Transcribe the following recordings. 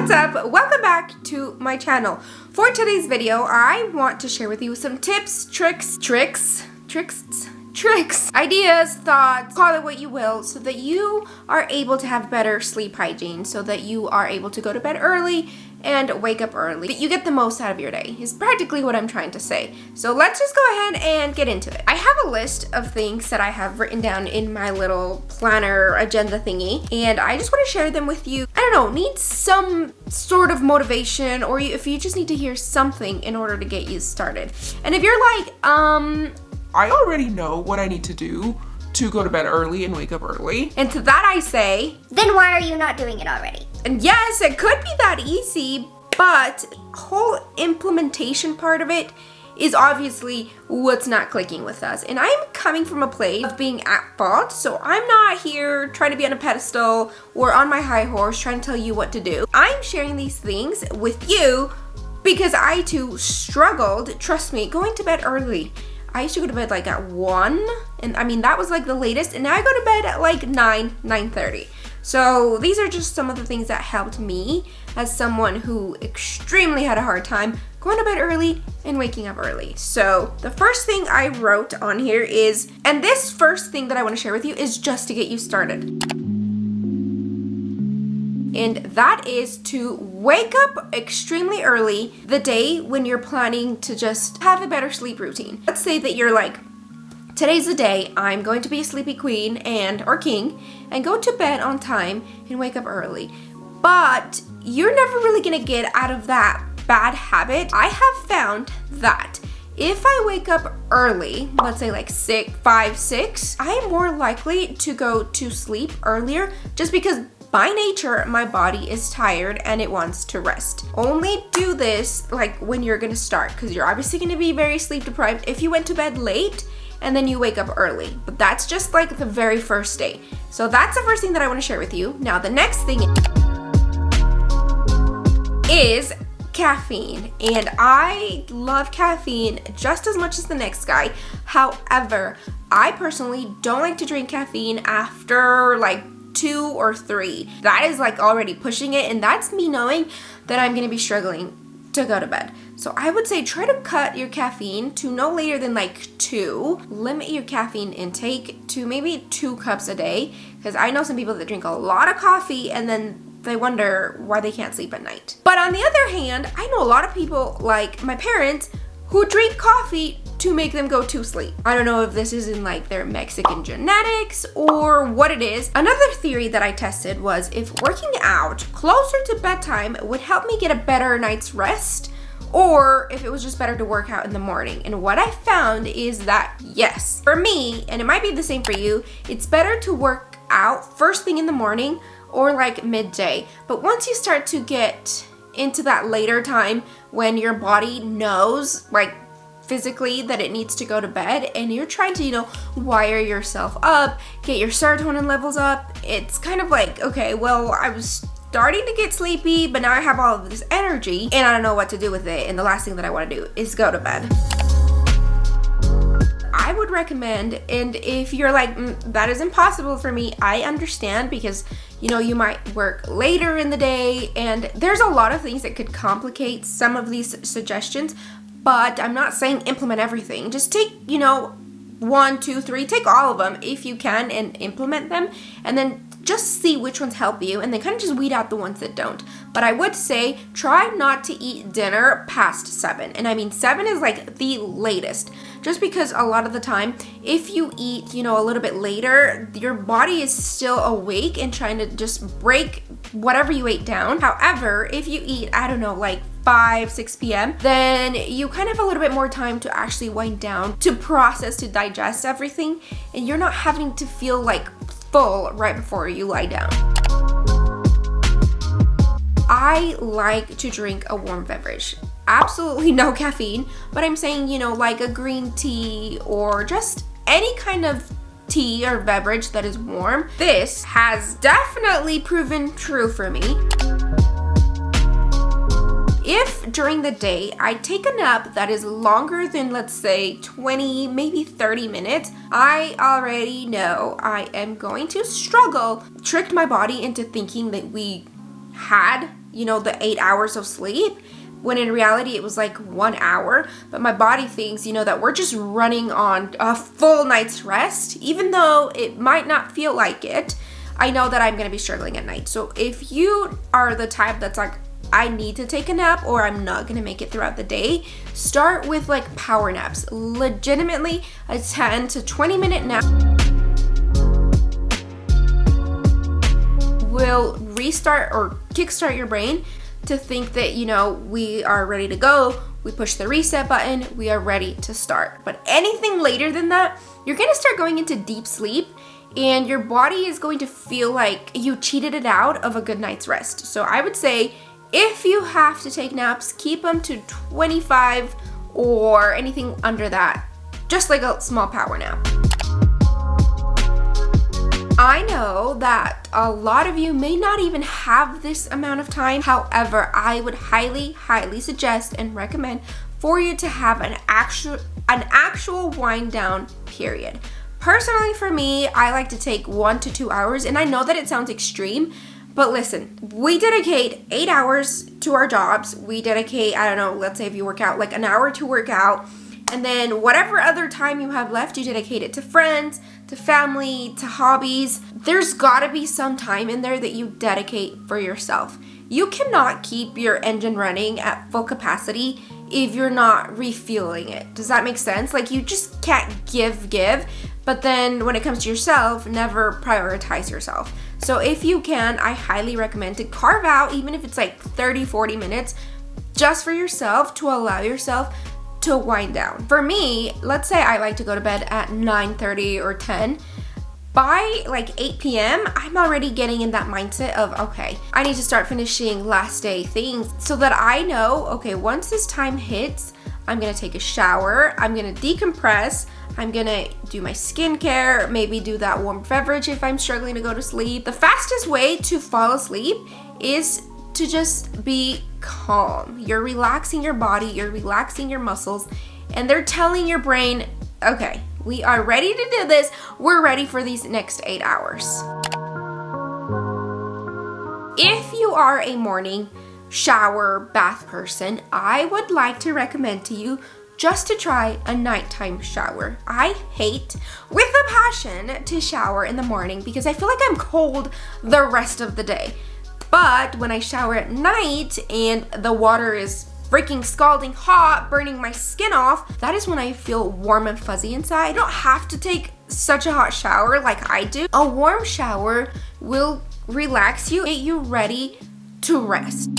What's up? Welcome back to my channel. For today's video, I want to share with you some tips, tricks, ideas, thoughts, call it what you will, so that you are able to have better sleep hygiene, so that you are able to go to bed early and wake up early. That you get the most out of your day is practically what I'm trying to say. So let's just go ahead and get into it. I have a list of things that I have written down in my little planner agenda thingy, and I just want to share them with you. I don't know, need some sort of motivation, or if you just need to hear something in order to get you started. And if you're like, I already know what I need to do to go to bed early and wake up early. And to that I say, then why are you not doing it already? And yes, it could be that easy, but whole implementation part of it is obviously what's not clicking with us. And I'm coming from a place of being at fault, so I'm not here trying to be on a pedestal or on my high horse trying to tell you what to do. I'm sharing these things with you because I too struggled, trust me, going to bed early. I used to go to bed like at 1, and I mean that was like the latest, and now I go to bed at like 9:30. So these are just some of the things that helped me as someone who extremely had a hard time going to bed early and waking up early. So the first thing I wrote on here is, and this first thing that I want to share with you is just to get you started. And that is to wake up extremely early the day when you're planning to just have a better sleep routine. Let's say that you're like, today's the day I'm going to be a sleepy queen or king and go to bed on time and wake up early. But you're never really gonna get out of that bad habit. I have found that if I wake up early, let's say like 5, 6, I am more likely to go to sleep earlier just because by nature, my body is tired and it wants to rest. Only do this like when you're gonna start, because you're obviously gonna be very sleep deprived if you went to bed late and then you wake up early. But that's just like the very first day. So that's the first thing that I want to share with you. Now the next thing is caffeine, and I love caffeine just as much as the next guy. However, I personally don't like to drink caffeine after like 2 or 3. That is like already pushing it, and that's me knowing that I'm gonna be struggling to go to bed. So I would say try to cut your caffeine to no later than like 2. Limit your caffeine intake to maybe 2 cups a day, because I know some people that drink a lot of coffee and then they wonder why they can't sleep at night. But on the other hand, I know a lot of people like my parents who drink coffee to make them go to sleep. I don't know if this is in like their Mexican genetics or what it is. Another theory that I tested was if working out closer to bedtime would help me get a better night's rest, or if it was just better to work out in the morning. And what I found is that yes, for me, and it might be the same for you, it's better to work out first thing in the morning or like midday. But once you start to get into that later time when your body knows like physically that it needs to go to bed and you're trying to, wire yourself up, get your serotonin levels up, it's kind of like, okay, well, I was starting to get sleepy, but now I have all of this energy and I don't know what to do with it, and the last thing that I want to do is go to bed. I would recommend, and if you're like, that is impossible for me, I understand, because you might work later in the day and there's a lot of things that could complicate some of these suggestions, but I'm not saying implement everything. Just take, 1, 2, 3, take all of them if you can and implement them, and then just see which ones help you and then kind of just weed out the ones that don't. But I would say try not to eat dinner past 7. And I mean 7 is like the latest. Just because a lot of the time, if you eat, a little bit later, your body is still awake and trying to just break whatever you ate down. However, if you eat, I don't know, like 5, 6 p.m., then you kind of have a little bit more time to actually wind down, to process, to digest everything, and you're not having to feel like full right before you lie down. I like to drink a warm beverage. Absolutely no caffeine, but I'm saying, like a green tea or just any kind of tea or beverage that is warm. This has definitely proven true for me. If during the day I take a nap that is longer than, let's say, 20, maybe 30 minutes, I already know I am going to struggle. Tricked my body into thinking that we had, the 8 hours of sleep, when in reality it was like 1 hour. But my body thinks, that we're just running on a full night's rest, even though it might not feel like it. I know that I'm going to be struggling at night. So if you are the type that's like, I need to take a nap or I'm not going to make it throughout the day, start with like power naps. Legitimately, a 10 to 20 minute nap will restart or kickstart your brain to think that, we are ready to go. We push the reset button. We are ready to start. But anything later than that, you're going to start going into deep sleep and your body is going to feel like you cheated it out of a good night's rest. So I would say if you have to take naps, keep them to 25 or anything under that, just like a small power nap. I know that a lot of you may not even have this amount of time. However, I would highly, highly suggest and recommend for you to have an actual wind down period. Personally, for me, I like to take 1 to 2 hours, and I know that it sounds extreme, but listen, we dedicate 8 hours to our jobs. We dedicate, let's say if you work out, like an hour to work out, and then whatever other time you have left, you dedicate it to friends, to family, to hobbies. There's gotta be some time in there that you dedicate for yourself. You cannot keep your engine running at full capacity if you're not refueling it. Does that make sense? Like, you just can't give, but then when it comes to yourself, never prioritize yourself. So if you can, I highly recommend to carve out, even if it's like 30, 40 minutes, just for yourself, to allow yourself to wind down. For me, let's say I like to go to bed at 9:30 or 10. By like 8 p.m., I'm already getting in that mindset of, okay, I need to start finishing last day things so that I know, okay, once this time hits, I'm gonna take a shower, I'm gonna decompress, I'm gonna do my skincare, maybe do that warm beverage if I'm struggling to go to sleep. The fastest way to fall asleep is to just be calm. You're relaxing your body, you're relaxing your muscles, and they're telling your brain, okay, we are ready to do this. We're ready for these next 8 hours. If you are a morning shower bath person, I would like to recommend to you just to try a nighttime shower. I hate with a passion to shower in the morning because I feel like I'm cold the rest of the day. But when I shower at night and the water is freaking scalding hot, burning my skin off, that is when I feel warm and fuzzy inside. You don't have to take such a hot shower like I do. A warm shower will relax you, get you ready to rest.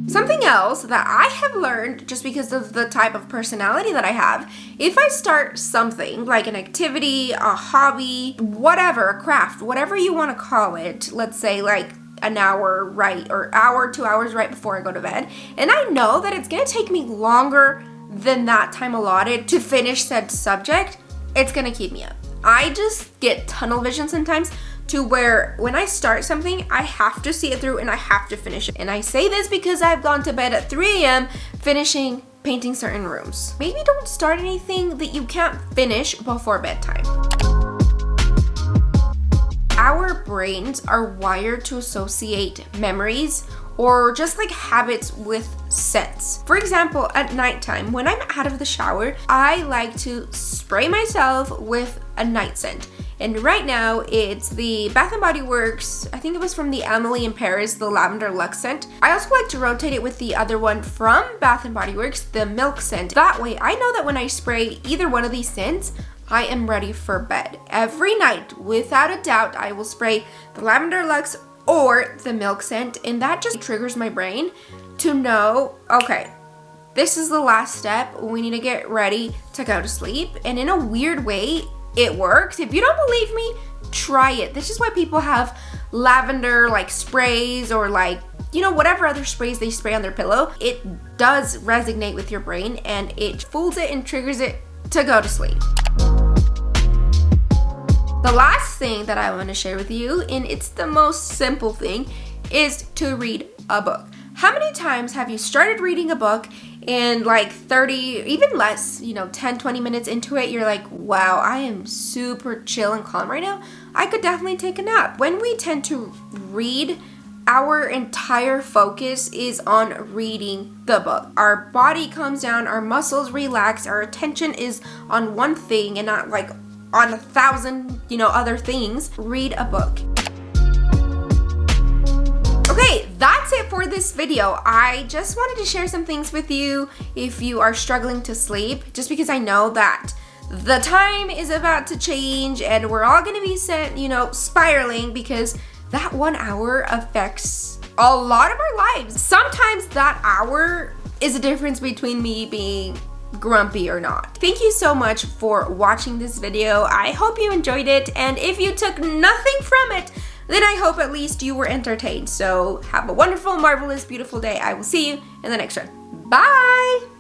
Something else that I have learned just because of the type of personality that I have, if I start something like an activity, a hobby, whatever, a craft, whatever you want to call it, let's say like an hour, right, or hour, 2 hours right before I go to bed, and I know that it's going to take me longer than that time allotted to finish said subject, it's going to keep me up. I just get tunnel vision sometimes to where when I start something, I have to see it through and I have to finish it. And I say this because I've gone to bed at 3 a.m. finishing painting certain rooms. Maybe don't start anything that you can't finish before bedtime. Our brains are wired to associate memories or just like habits with scents. For example, at nighttime, when I'm out of the shower, I like to spray myself with a night scent. And right now, it's the Bath & Body Works, I think it was from the Emily in Paris, the Lavender Luxe scent. I also like to rotate it with the other one from Bath & Body Works, the Milk scent. That way, I know that when I spray either one of these scents, I am ready for bed. Every night, without a doubt, I will spray the Lavender Luxe or the Milk scent, and that just triggers my brain to know, okay, this is the last step. We need to get ready to go to sleep. And in a weird way, it works. If you don't believe me, try it. This is why people have lavender like sprays or like, whatever other sprays they spray on their pillow. It does resonate with your brain and it fools it and triggers it to go to sleep. The last thing that I want to share with you, and it's the most simple thing, is to read a book. How many times have you started reading a book and like 30, even less, 10, 20 minutes into it, you're like, wow, I am super chill and calm right now. I could definitely take a nap. When we tend to read, our entire focus is on reading the book. Our body calms down, our muscles relax, our attention is on one thing and not like on 1,000, other things. Read a book. Okay, that's it for this video. I just wanted to share some things with you if you are struggling to sleep, just because I know that the time is about to change and we're all gonna be spiraling, because that 1 hour affects a lot of our lives. Sometimes that hour is a difference between me being grumpy or not. Thank you so much for watching this video. I hope you enjoyed it, and if you took nothing from it, then I hope at least you were entertained. So have a wonderful, marvelous, beautiful day. I will see you in the next one. Bye!